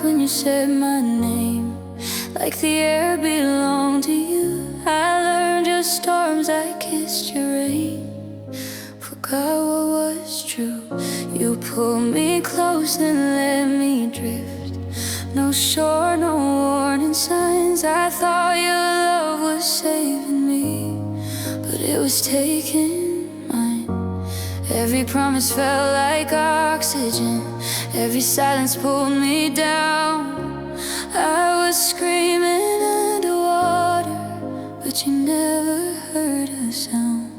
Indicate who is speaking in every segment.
Speaker 1: when you said my name, like the air belonged to you. I learned your storms, I kissed your rain, forgot what was true. You pulled me close and let me drift. No shore, no warning signs. I thought your love was saving me, but it was taking mine. Every promise felt like oxygen, every silence pulled me down. I was screaming underwater, but you never heard a sound.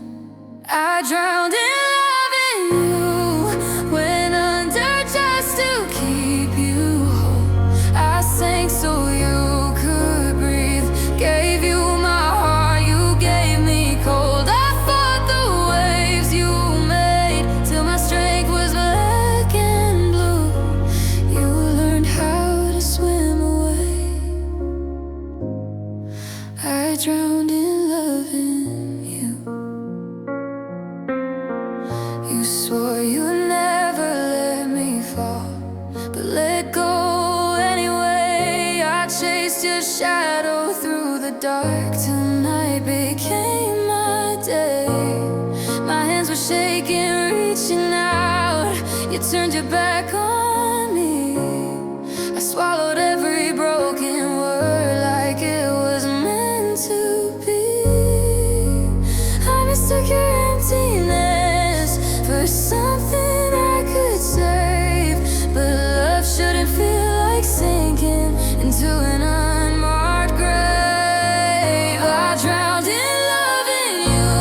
Speaker 1: I drowned in loving you, went under just to keep you whole. I sank so you could breathe, gave you my heart, you gave me cold. I fought the waves you made till my strength was black and blue. You learned how to swim away. I drowned in loving you. You swore you'd never let me fall, but let go anyway. I chased your shadow through the dark till night became my day. My hands were shaking, reaching out. You turned your back on me. I swallowed every broken word like it was meant to be. I mistook your emptiness for something I could save, but love shouldn't feel like sinking into an unmarked grave. I drowned in loving you,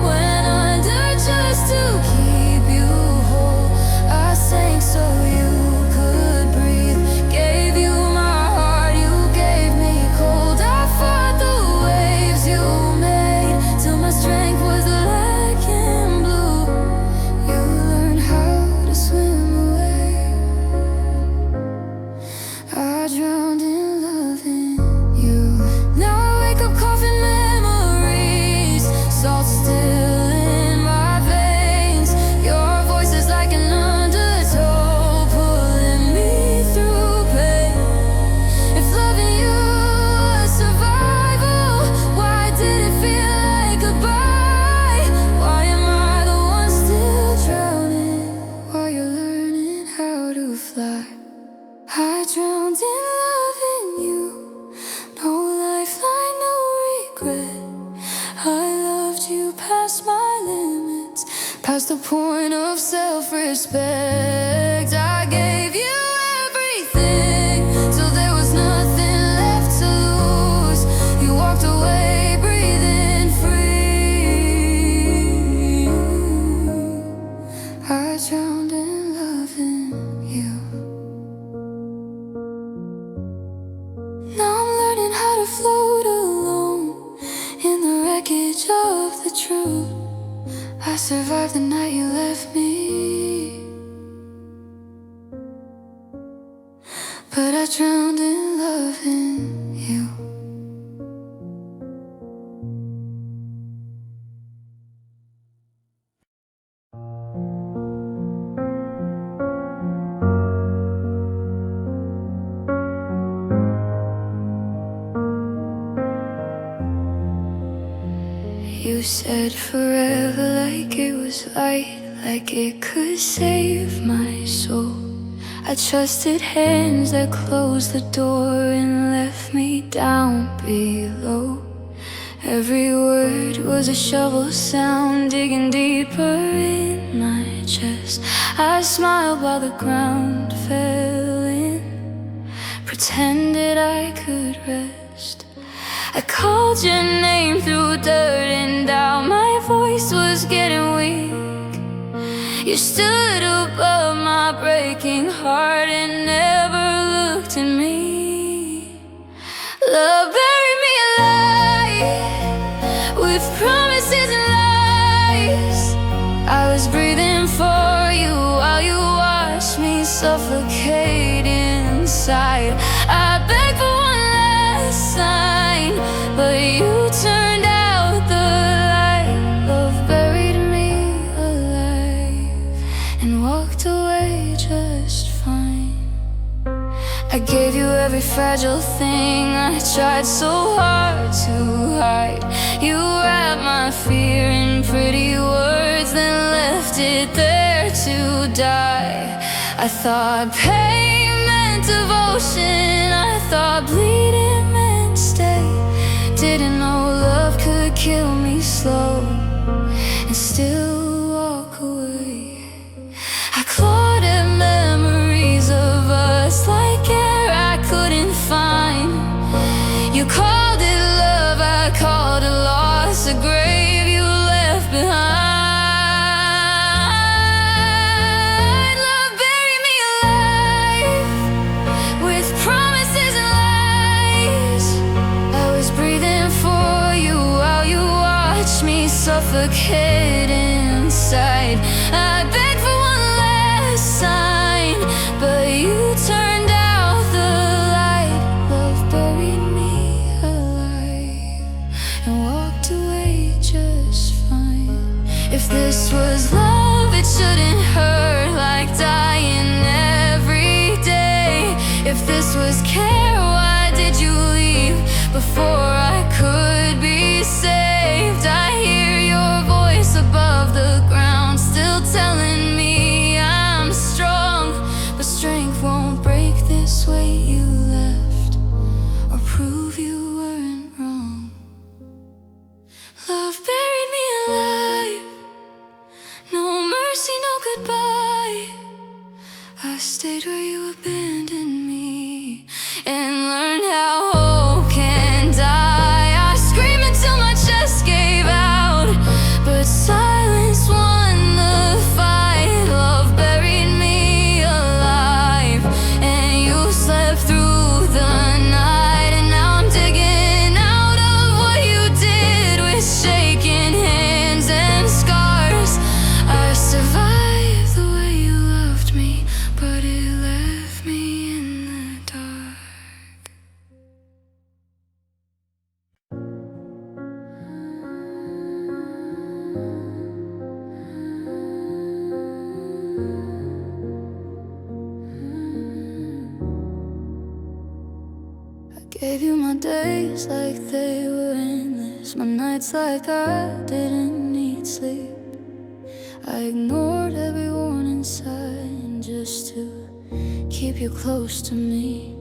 Speaker 1: went under just to keep you whole. I sank so you could breathe, gave you my heart, you gave me cold. I fought the waves you made till my strength was black and blue. You learned how to swim away. I drowned in loving you. Now I wake up coughing memories, salt still in my veins. Your voice is like an undertow, pulling me through pain. If loving you was survival, why did it feel like goodbye? Why am I the one still drowning while you're learning how to fly? I drowned in loving you, no lifeline, no regret. I loved you past my limits, past the point of self-respect. I gave you everything till there was nothing left to lose. You walked away breathing free. I drowned in loving you. Now I'm learning how to float alone in the wreckage of the truth. I survived the night you left me, but I drowned in loving you. You said forever like it was light, like it could save my soul. I trusted hands that closed the door and left me down below. Every word was a shovel sound, digging deeper in my chest. I smiled while the ground fell in, pretended I could rest. I called your name through dirt and doubt, my voice was getting weak. You stood above my breaking heart and never looked at me. Love buried me alive with promises and lies. I was breathing for you while you watched me suffocate inside. I begged for one last sign, but you turned out the light. Love buried me alive and walked away just fine. I gave you every fragile thing I tried so hard to hide. You wrapped my fear in pretty words, then left it there to die. I thought pain meant devotion, I thought bleeding meant stay. Didn't know love could kill me slow and still walk away. I clawed at memories of us like air I couldn't find. You called it love, I called it loss, a grave you left behind. Love buried me alive with promises and lies. I was breathing for you while you watched me suffocate inside. I begged for one last sign, but you turned out the light. Love buried me alive and walked away just fine. If this was love, it shouldn't hurt like dying every day. If this was care, why did you leave before I could be saved? I hear your voice above the ground, still telling me I'm strong, but strength won't break this weight you left or prove you weren't wrong. Love buried me alive, no mercy, no goodbye. I stayed where you abandoned me and learned how hope can die. I screamed until my chest gave out, but silence won the fight. Love buried me alive, and you slept through the night. And now I'm digging out of what you did with shaking hands and scars. I survived the way you loved me, but it left me in the dark. I gave you my days like they were endless, my nights like I didn't need sleep. I ignored every warning sign just to keep you close to me.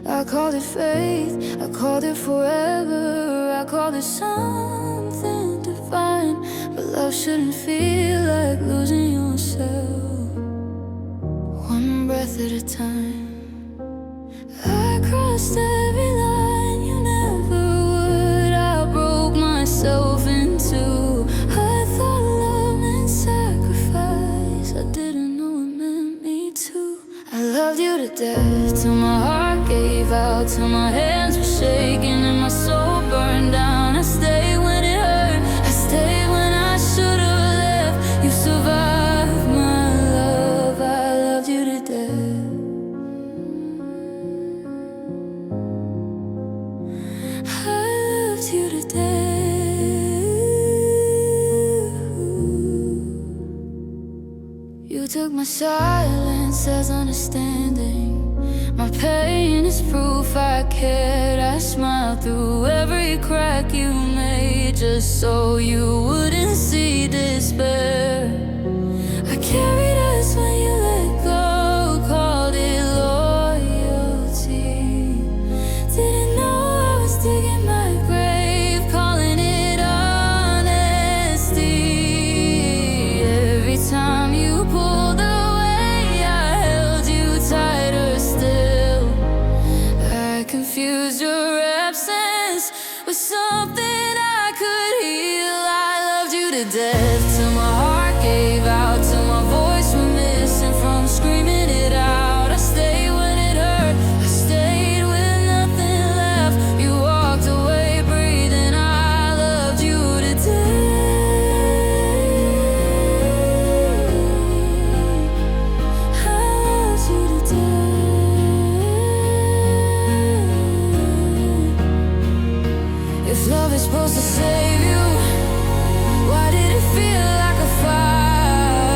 Speaker 1: I called it faith, I called it forever, I called it something divine. But love shouldn't feel like losing yourself, one breath at a time. I crossed every line you never would. I broke myself in two. I thought love meant sacrifice, I didn't know it meant me too. I loved you to death till my heart gave out, till my hands were shaking and my soul burned down. I stayed when it hurt, I stayed when I should have left. You survived my love, I loved you to death. I loved you to death. You took my silence as understanding, my pain is proof I cared. I smiled through every crack you made just so you wouldn't see despair. I carried us when you let go, called it loyalty. Didn't know I was digging my grave, calling it honesty. Every time you pulled away, I held you tighter still. I confused your absence with something I could heal. I loved you to death till my heart gave out, till my voice went missing from screaming it out. I stayed when it hurt, I stayed with nothing left. You walked away breathing, I loved you to death. I loved you to death. If love is supposed to save you, why did it feel like a fight?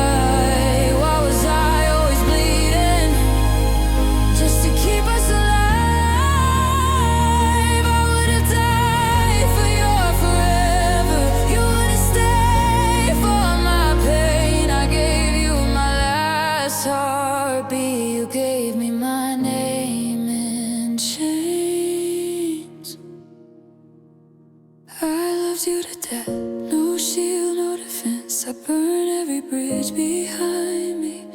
Speaker 1: Why was I always bleeding just to keep us alive? loved you to death. No shield, no defense. I burn every bridge behind me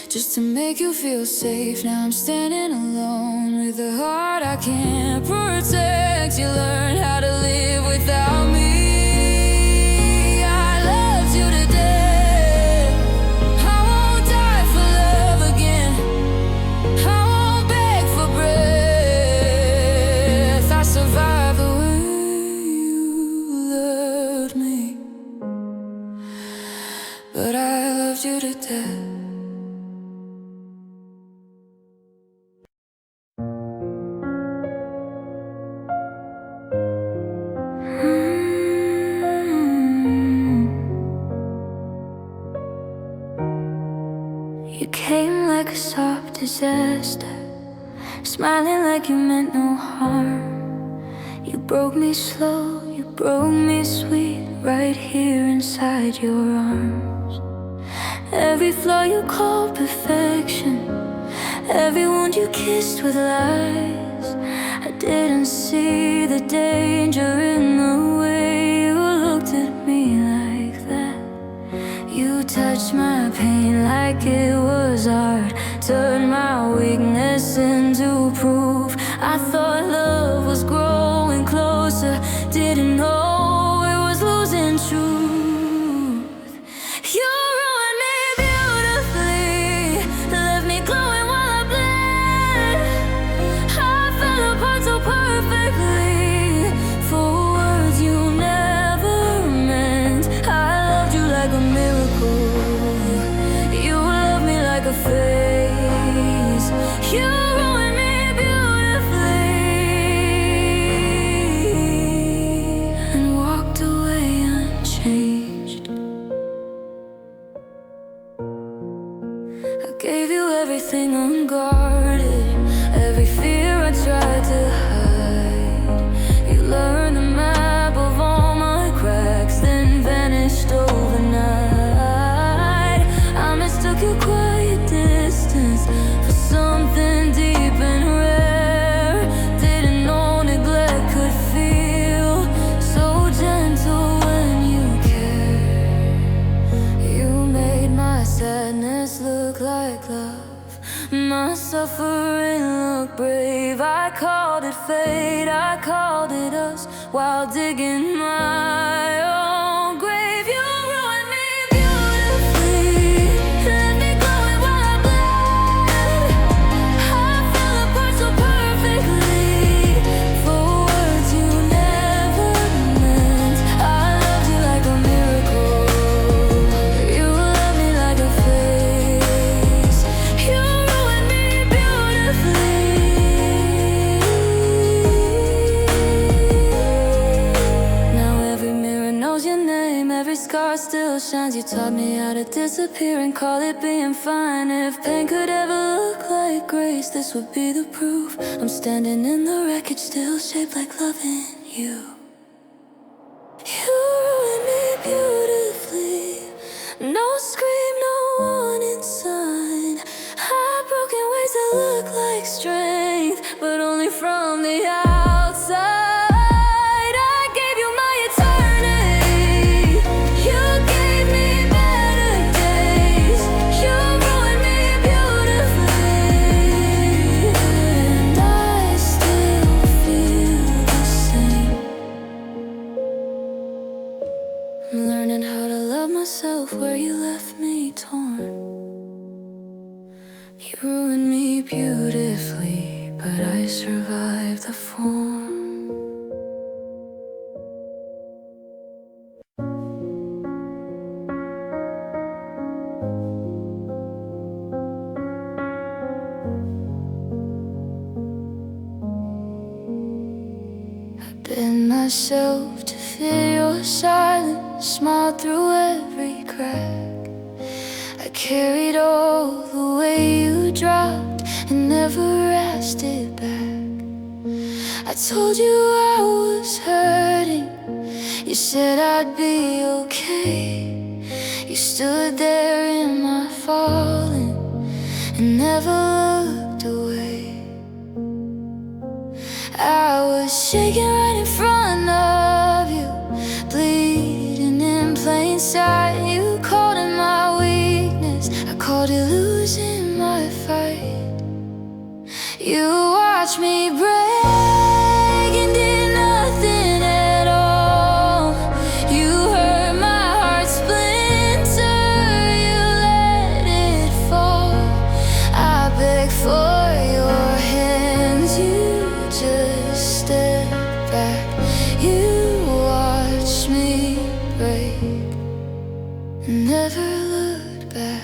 Speaker 1: just to make you feel safe. Now I'm standing alone with a heart I can't protect. You learned how to live without me. I loved you to death. I won't die for love again. I won't beg for breath. I survive the way you loved me, but I loved you to death. You came like a soft disaster, smiling like you meant no harm. You broke me slow, you broke me sweet, right here inside your arms. Every flaw you called perfection, every wound you kissed with lies. I didn't see the danger in the way you looked at me like that. You touched my pain like it was art, turned my weakness into proof. I thought love was growing closer, didn't know it was losing truth. You ruined me beautifully, left me glowing while I bled. I fell apart so perfectly for words you never meant. I loved you like a miracle, you loved me like a phase. You ruined me beautifully and walked away unchanged. I gave you everything unguarded, every fear I tried to hide. You learned the map of all my cracks, then vanished overnight. I mistook your quiet distance for something deep and rare. Didn't know neglect could feel so gentle when you cared. You made my sadness look like love, my suffering look brave. I called it fate, I called it us, while digging my own grave. You ruined me beautifully, left me glowing while I bled. I fell apart so perfectly for words you never meant. I loved you like a miracle, you loved me like a phase. You ruined me beautifully. Now every mirror knows your name, every scar still shines. You taught me how to disappear and call it being fine. If pain could ever look like grace, this would be the proof. I'm standing in the wreckage, still shaped like loving you. You ruined me beautifully, no scream, no warning sign. Heartbroken ways that look like strength, but only from the outside. I gave you my eternity, you gave me better days. You ruined me beautifully, and I still feel the same. I'm learning how to love myself where you left me torn. You ruined me beautifully, but I survived the form. I bent myself to fit your silence, smiled through every crack. I carried all the way you dropped and never asked it back. I told you I was hurting, you said I'd be okay. You stood there in my falling and never looked away. I was shaking right in front of you, inside. You called it my weakness, I called it losing my fight. You watched me break and did nothing at all. You hurt my heart splinter, you let it fall. I begged for your hands, you just stepped back. You watched me break and never looked back.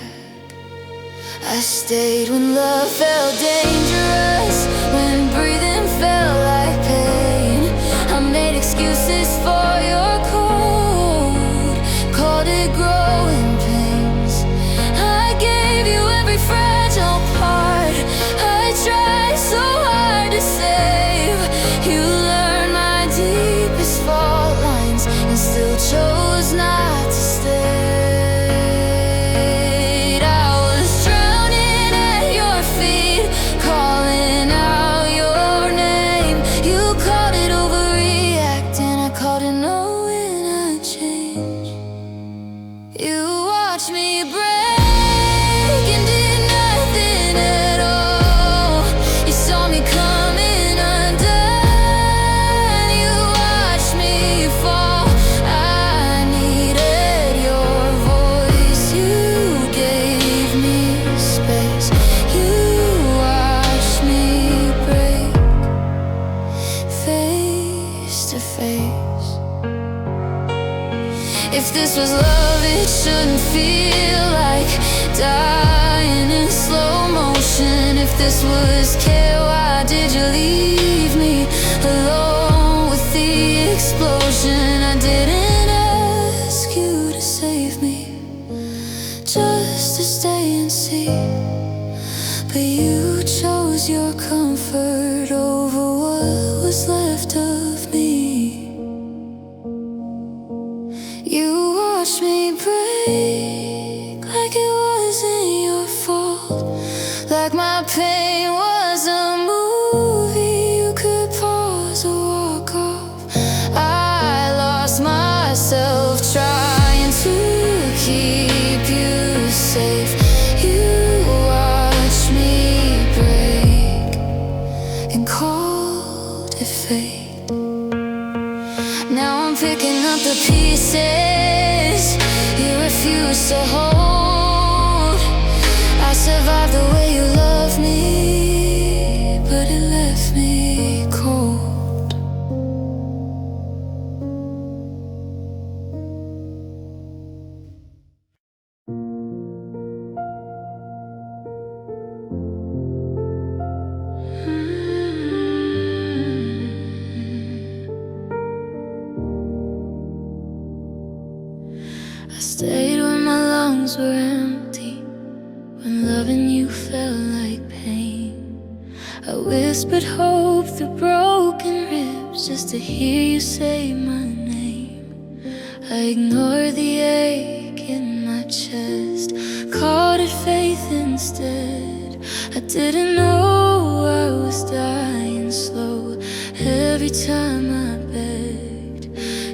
Speaker 1: I stayed when love felt dangerous, when breathing felt like pain. I made excuses for your cold, called it growing pains. I gave you every fragile part, I tried so hard to save. You learned my deepest fault lines and still chose not to stay. Watch me break and did nothing at all. You saw me coming undone. You watched me fall. I needed your voice. You gave me space. You watched me break face to face. If this was love, it shouldn't feel like dying in slow motion. If this was care, why did you leave me alone with the explosion? I didn't ask you to save me, just to stay and see. But you chose your comfort over what was left of me. You watched me break like it wasn't your fault, like my pain was a movie you could pause or walk off. I lost myself trying to keep you safe. You watched me break and called it fate. Now I'm picking up the pieces you refuse to hold. I survived the way you loved me, but it left me cold. I stayed when my lungs were empty, when loving you felt like pain. I whispered hope through broken ribs just to hear you say my name. I ignored the ache in my chest, called it faith instead. I didn't know I was dying slow every time I begged.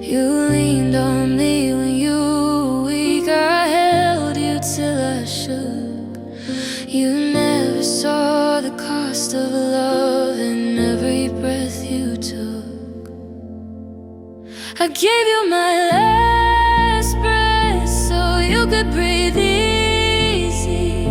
Speaker 1: You leaned on me when you were weak, I held you till I shook. You never saw the cost of love in every breath you took. I gave you my last breath so you could breathe easy.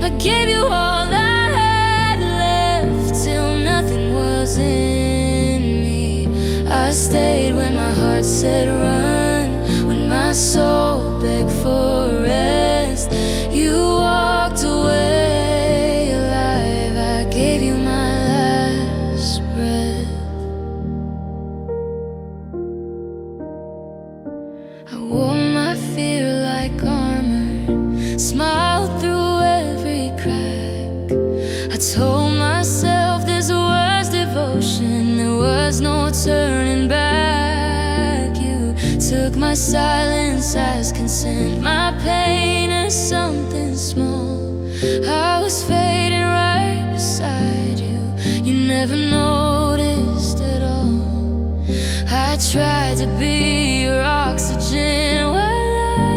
Speaker 1: I gave you all I had left till nothing was in me. I stayed when my heart said run, when my soul begged for rest. You walked away alive, I gave you my last breath. I wore my fear like armor, smiled through every crack. I told myself this was devotion, there was no turning back. You took my silence as consent, my pain as something small. I was fading right beside you, you never noticed at all. I tried to be your oxygen while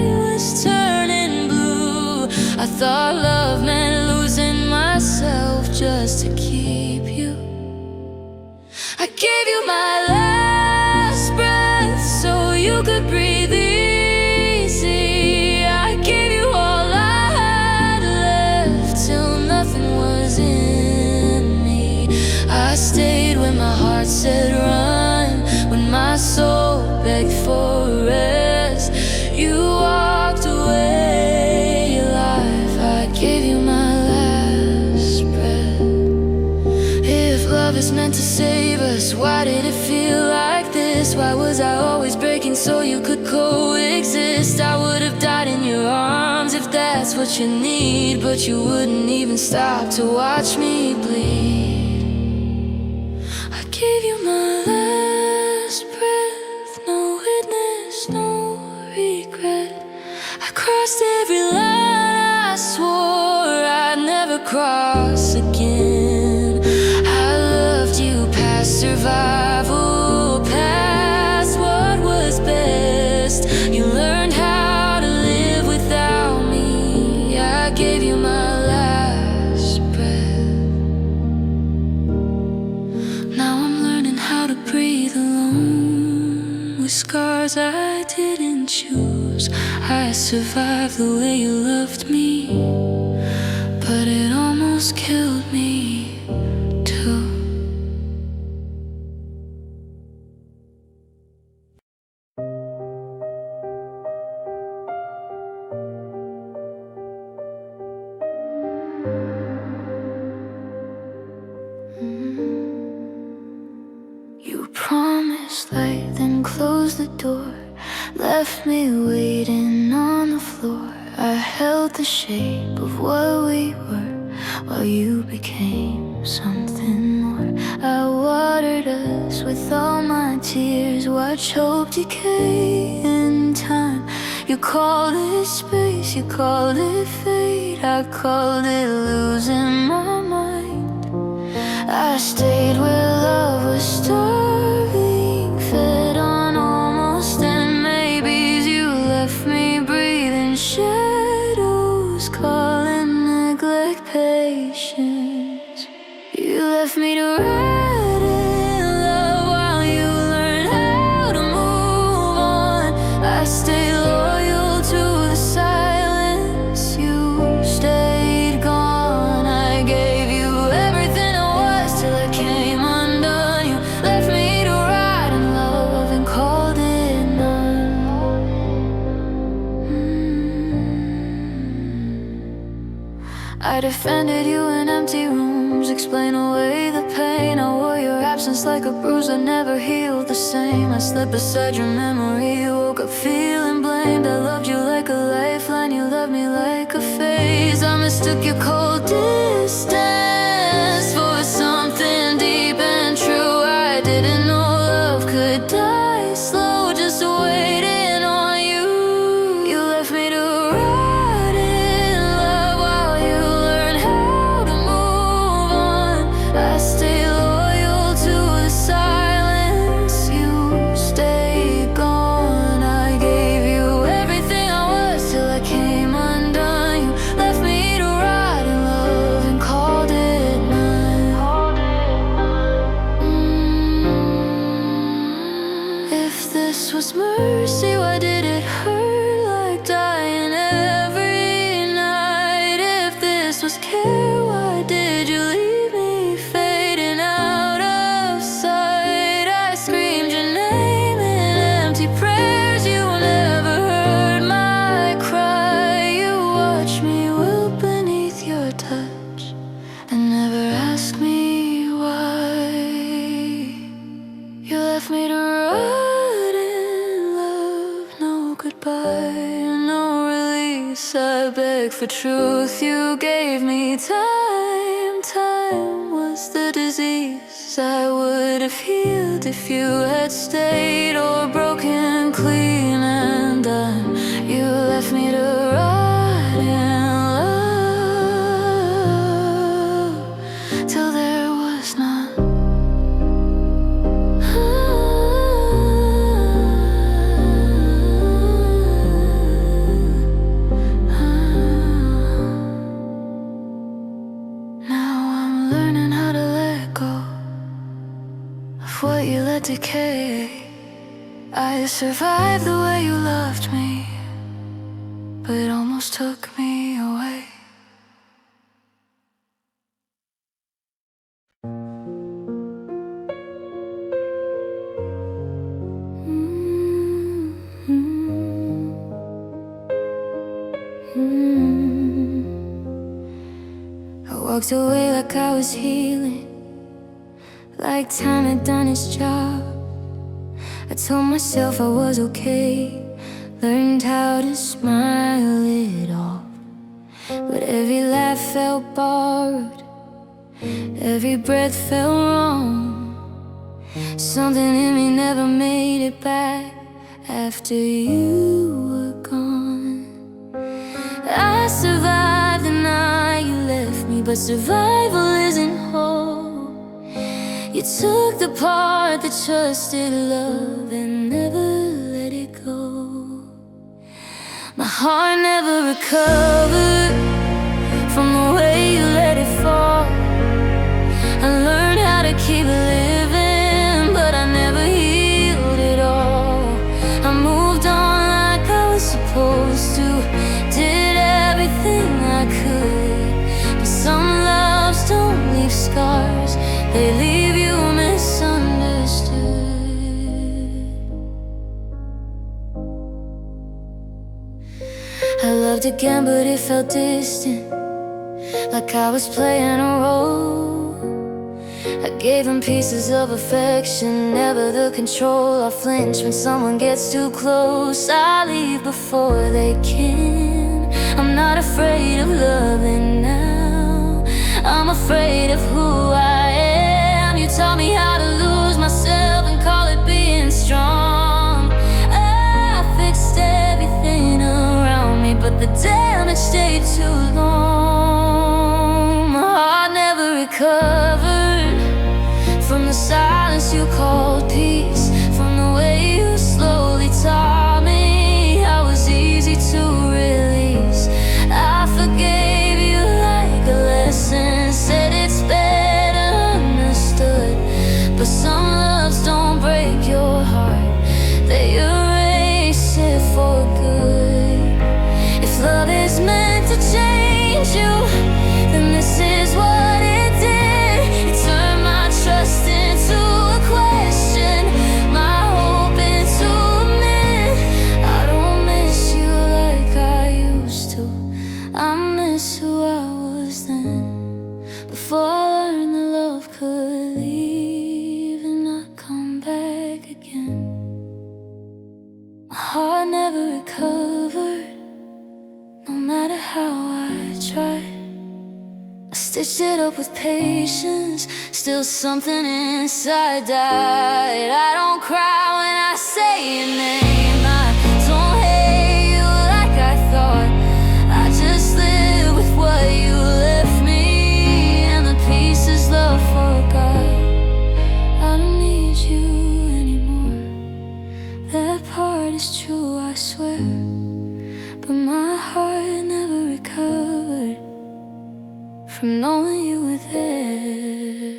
Speaker 1: thought love meant losing myself just to keep you. I gave you my last breath so you could breathe easy. I gave you all I had left till nothing was in me. I stayed when my heart said run, when my soul begged for rest. You walked away alive. I gave you my last breath. If love is meant to save us, why did it feel like this? Why was I always breaking so you could coexist? I would have died in your arms if that's what you need, but you wouldn't even stop to watch me bleed. I gave you my last breath, no witness, no regret. I crossed every line I swore I'd never cross again. I loved you past survival, past what was best. You learned how to live without me. I gave you my last breath. Now I'm learning how to breathe alone, with scars I didn't choose. I survived the way you loved me, but it almost killed me too. You promised light, then closed the door, left me waiting on the floor. I held the shape of what we were while you became something more. I watered us with all my tears, watched hope decay in time. You called it space, you called it fate, I called it losing my mind. I stayed where love was starving, fed on almost and maybes. You left me breathing shadows, calling neglect patience. You left me to ride in love while you learned how to move on. I stayed loyal to the silence, you stayed gone. I gave you everything I was till I came undone. You left me to ride in love and called it none. I defended you in empty rooms, explain away the pain. I wore your absence like a bruise that never healed the same. I slept beside your memory, woke up feeling blamed. I loved you like a lifeline, you loved me like a phase. I mistook your cold distance for something deep and true. I didn't know love could die slow, just waiting on you. You left me to ride in love while you learned how to move on. I stayed loyal to the silence, you stayed gone. I gave you everything I was till I came undone. You left me to ride in love and called it mine. If this was mercy, why did it hurt like dying every night? If this was care, why did you leave me fading out of sight? I screamed your name in empty prayers, you never heard my cry. You watched me wilt beneath your touch and never asked me why. You left me to rot in love, no goodbye, no release. I begged for truth, you gave me time. Time was the disease I would have healed if you had stayed, or broken clean and done. You left me to rot in love till there was none. what you let decay. I survived the way you loved me, but it almost took me away. I walked away like I was healing, like time had done its job. I told myself I was okay, learned how to smile it off. But every laugh felt borrowed, every breath felt wrong. Something in me never made it back after you were gone. I survived the night you left me, but survival isn't whole. You took the part that trusted love and never let it go. My heart never recovered from the way you let it fall. I learned how to keep living, but I never healed it all. I moved on like I was supposed to, did everything I could. But some loves don't leave scars, they leave you misunderstood. I loved again, but it felt distant, like I was playing a role. I gave them pieces of affection, never the control. I flinch when someone gets too close, I leave before they can. I'm not afraid of loving now, I'm afraid of who I am. You taught me how to lose myself and call it being strong. I fixed everything around me, but the damage stayed too long. My heart never recovered from the silence you called peace, from the way you slowly taught me how it was easy to release. I forgave you like a lesson, said it's better understood. But some loves don't break your heart, they erase it for good. If love is meant to change you, then this is what it did. It turned my trust into a question, my hope into a myth. I don't miss you like I used to, I miss who I was then, before I learned that love could leave and not come back again. My heart never recovered, no matter how I tried. I stitched it up with patience, still something inside died. I don't cry when I say your name, I don't hate you like I thought. I just live with what you left me, and the pieces love forgot. I don't need you anymore, that part is true, I swear. But my heart never recovered from knowing you were there.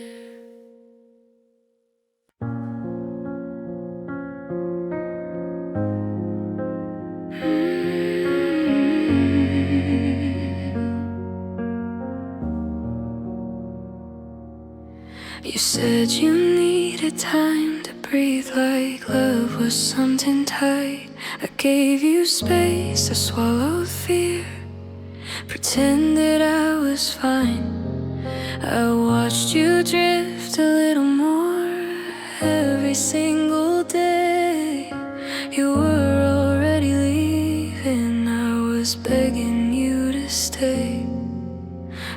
Speaker 1: You said you needed time to breathe, like love was something tight. I gave you space, I swallowed fear, pretended I was fine. I watched you drift a little more every single day. You were already leaving, I was begging you to stay.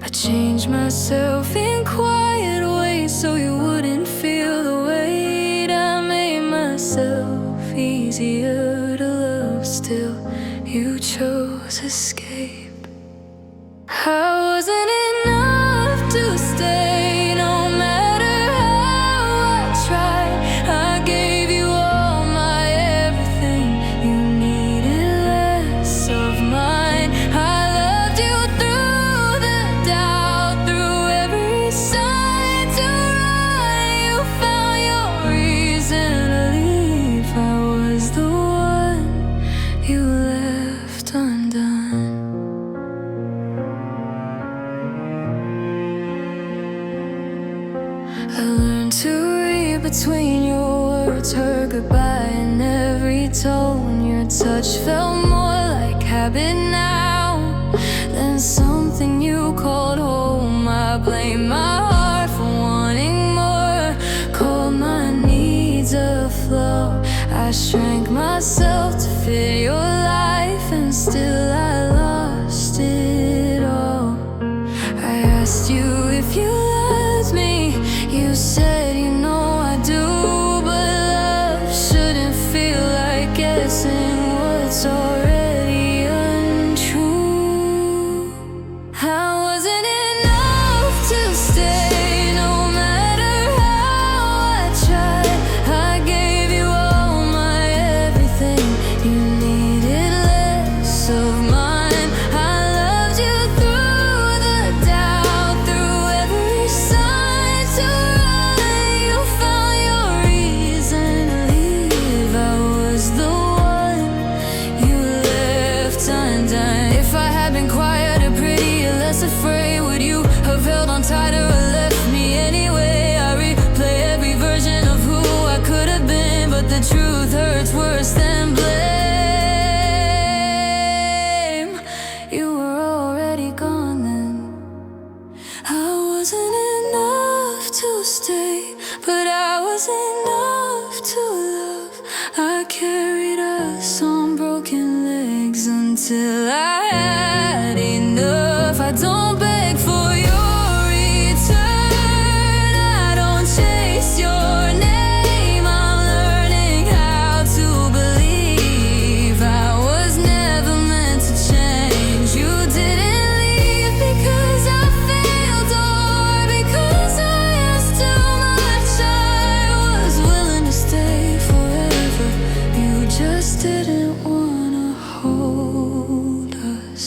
Speaker 1: I changed myself in quiet ways so you wouldn't feel the weight. I made myself easier to love, still you chose escape. I wasn't enough to stay, no matter how I tried. I gave you all my everything, you needed less of mine. I loved you through the doubt, through every sign to run. You found your between your words, her goodbye in every tone. Your touch felt more like habit now than something you called home. I blame my heart for wanting more, called my needs a flaw. I shrank myself to fit your life, and still I lost it all. I asked you if you loved me, you said you know I do, but love shouldn't feel like guessing what's already untrue. I wasn't enough to stay, no matter how I tried. I gave you all my everything, you needed less of mine. I loved you through the doubt, through every sign to run. You found your reason to leave. I was the one you left undone. If I had been quieter, prettier, less afraid, would you have held on tighter or left me anyway? I replay every version of who I could have been, but the truth hurts worse than blame. You were already gone then. I wasn't enough to stay, but I was enough to love. I carried us on broken legs until I had enough. I don't beg for your return, I don't chase your name. I'm learning how to believe I was never meant to change. You didn't leave because I failed or because I asked too much. I was willing to stay forever, you just didn't wanna hold us.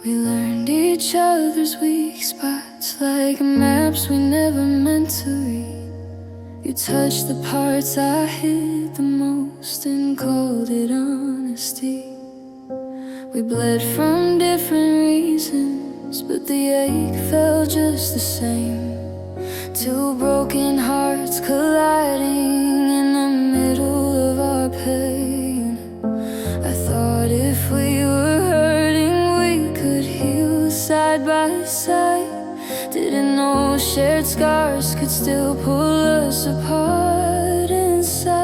Speaker 1: We learned each other's weak spots like maps we never meant to read. You touched the parts I hid the most and called it honesty. We bled from different reasons, but the ache felt just the same. Two broken hearts colliding in the middle of our pain. I thought if we were hurting, we could heal side by side. Didn't know shared scars could still pull us apart inside.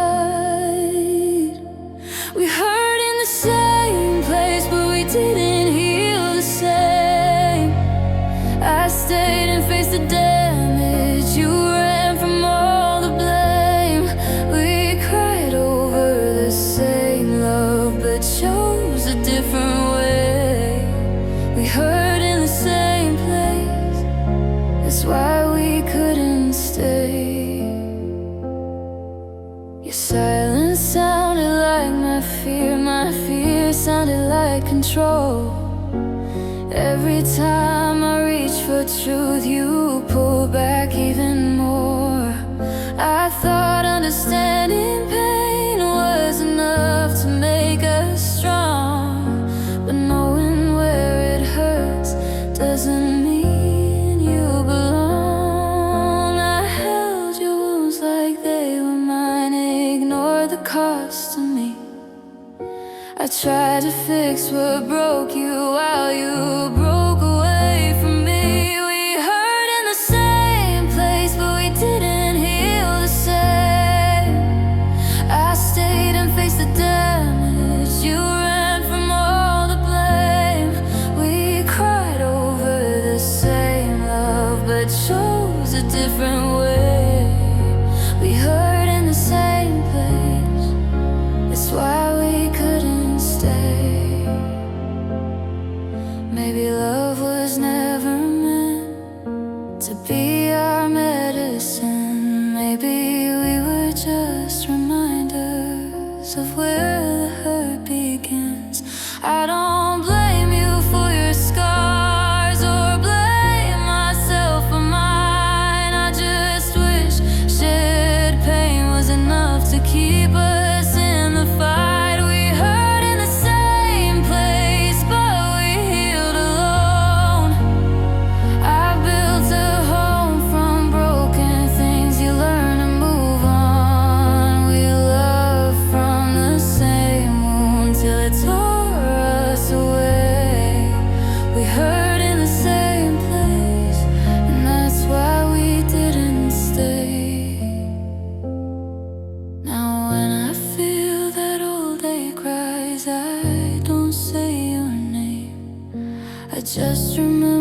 Speaker 1: We hurt in the same place, but we didn't heal the same. I stayed and faced the damage, you ran from all the blame. We cried over the same love, but chose a different way. We hurt in the same place, that's why we couldn't stay. Your silence sounded like my fear sounded like control. Every time I reach for truth, you pull back even more. I thought understanding pain was enough to make us strong, but knowing where it hurts doesn't mean you belong. I held your wounds like they were mine, ignored the cost to me. I tried to fix what broke you while you broke away from me. We hurt in the same place, but we didn't heal the same. I stayed and faced the damage, you ran from all the blame. We cried over the same love, but chose a different way. We hurt in the same place, that's why we couldn't stay. Maybe love was never meant to be our medicine. Maybe we were just reminders of where the hurt begins. I don't blame you for your scars or blame myself for mine. I just remember